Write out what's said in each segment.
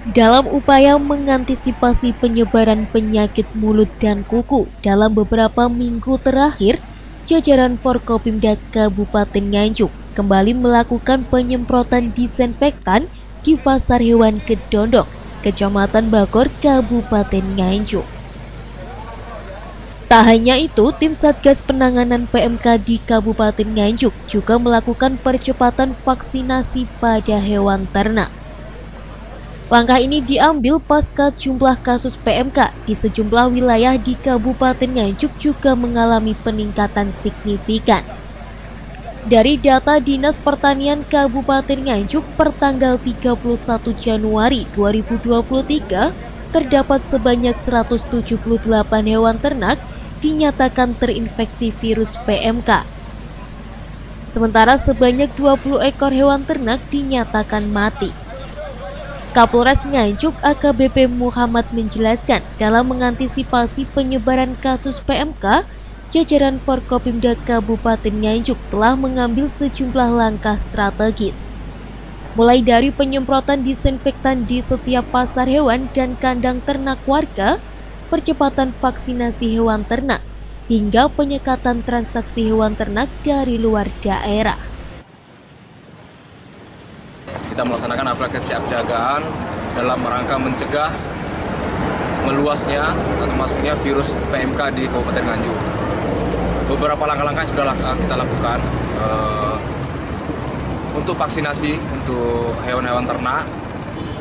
Dalam upaya mengantisipasi penyebaran penyakit mulut dan kuku dalam beberapa minggu terakhir, jajaran Forkopimda Kabupaten Nganjuk kembali melakukan penyemprotan disinfektan di Pasar Hewan Kedondong, Kecamatan Bagor, Kabupaten Nganjuk. Tak hanya itu, tim Satgas Penanganan PMK di Kabupaten Nganjuk juga melakukan percepatan vaksinasi pada hewan ternak. Langkah ini diambil pasca jumlah kasus PMK di sejumlah wilayah di Kabupaten Nganjuk juga mengalami peningkatan signifikan. Dari data Dinas Pertanian Kabupaten Nganjuk per tanggal 31 Januari 2023, terdapat sebanyak 178 hewan ternak dinyatakan terinfeksi virus PMK. Sementara sebanyak 20 ekor hewan ternak dinyatakan mati. Kapolres Nganjuk AKBP Muhammad menjelaskan dalam mengantisipasi penyebaran kasus PMK, jajaran Forkopimda Kabupaten Nganjuk telah mengambil sejumlah langkah strategis. Mulai dari penyemprotan disinfektan di setiap pasar hewan dan kandang ternak warga, percepatan vaksinasi hewan ternak, hingga penyekatan transaksi hewan ternak dari luar daerah. Kita melaksanakan aplikasi kesiapsiagaan dalam rangka mencegah meluasnya atau masuknya virus PMK di Kabupaten Nganjuk. Beberapa langkah-langkah sudah kita lakukan untuk vaksinasi untuk hewan-hewan ternak.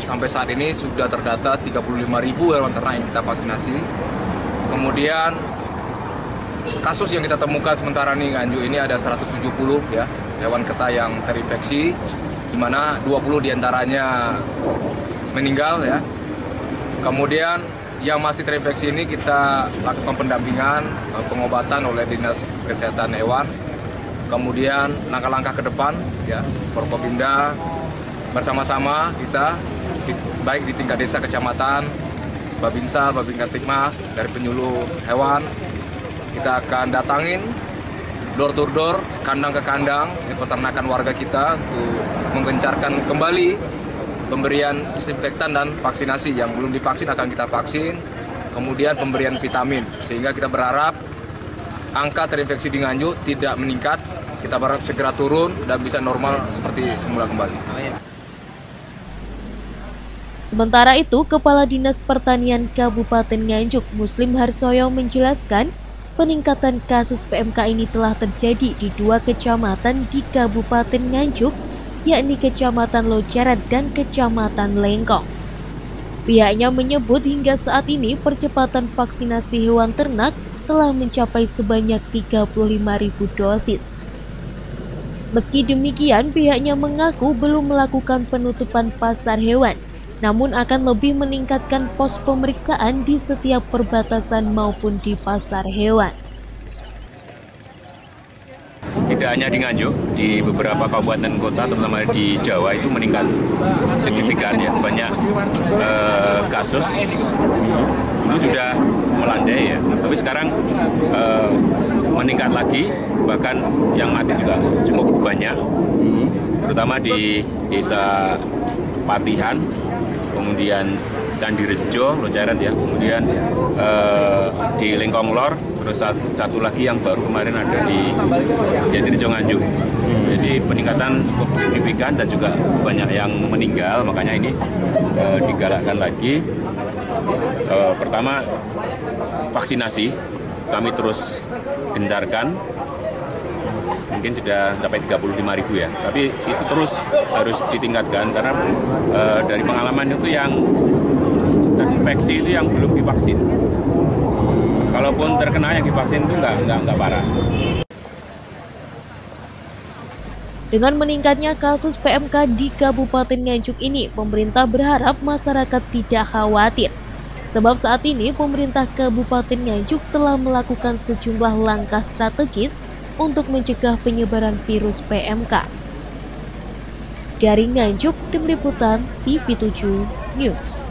Sampai saat ini sudah terdata 35.000 hewan ternak yang kita vaksinasi. Kemudian kasus yang kita temukan sementara ini Nganjuk ini ada 170 ya hewan keta yang terinfeksi, di mana 20 diantaranya meninggal ya. Kemudian yang masih terinfeksi ini kita lakukan pendampingan, pengobatan oleh Dinas Kesehatan Hewan. Kemudian langkah-langkah ke depan ya, Forkopimda bersama-sama kita baik di tingkat desa, kecamatan, Babinsa, Babinkatikmas, dari penyuluh hewan, kita akan datangin door to door, kandang ke kandang, di peternakan warga kita untuk menggencarkan kembali pemberian disinfektan dan vaksinasi. Yang belum divaksin akan kita vaksin, kemudian pemberian vitamin, sehingga kita berharap angka terinfeksi di Nganjuk tidak meningkat, kita berharap segera turun dan bisa normal seperti semula kembali. Sementara itu, Kepala Dinas Pertanian Kabupaten Nganjuk Muslim Harsoyo menjelaskan, peningkatan kasus PMK ini telah terjadi di 2 kecamatan di Kabupaten Nganjuk, yakni Kecamatan Lojaran dan Kecamatan Lengkong. Pihaknya menyebut hingga saat ini percepatan vaksinasi hewan ternak telah mencapai sebanyak 35.000 dosis. Meski demikian, pihaknya mengaku belum melakukan penutupan pasar hewan, namun akan lebih meningkatkan pos pemeriksaan di setiap perbatasan maupun di pasar hewan. Tidak hanya di Nganjuk, di beberapa kabupaten kota, terutama di Jawa itu meningkat signifikan ya. Banyak kasus dulu sudah melandai ya, tapi sekarang meningkat lagi, bahkan yang mati juga cukup banyak, terutama di desa Patihan, kemudian Candirejo, Lojaran ya, kemudian di Lengkong Lor, terus satu lagi yang baru kemarin ada di Jatirejo Nganjuk. Jadi peningkatan cukup signifikan dan juga banyak yang meninggal, makanya ini digalakkan lagi. Pertama, vaksinasi kami terus gencarkan. Mungkin sudah sampai 35.000 ya, tapi itu terus harus ditingkatkan karena dari pengalaman itu yang terinfeksi itu yang belum divaksin. Kalaupun terkena yang divaksin itu nggak parah. Dengan meningkatnya kasus PMK di Kabupaten Nganjuk ini, pemerintah berharap masyarakat tidak khawatir. Sebab saat ini pemerintah Kabupaten Nganjuk telah melakukan sejumlah langkah strategis untuk mencegah penyebaran virus PMK. Dari Nganjuk, Tim Liputan TV7 News.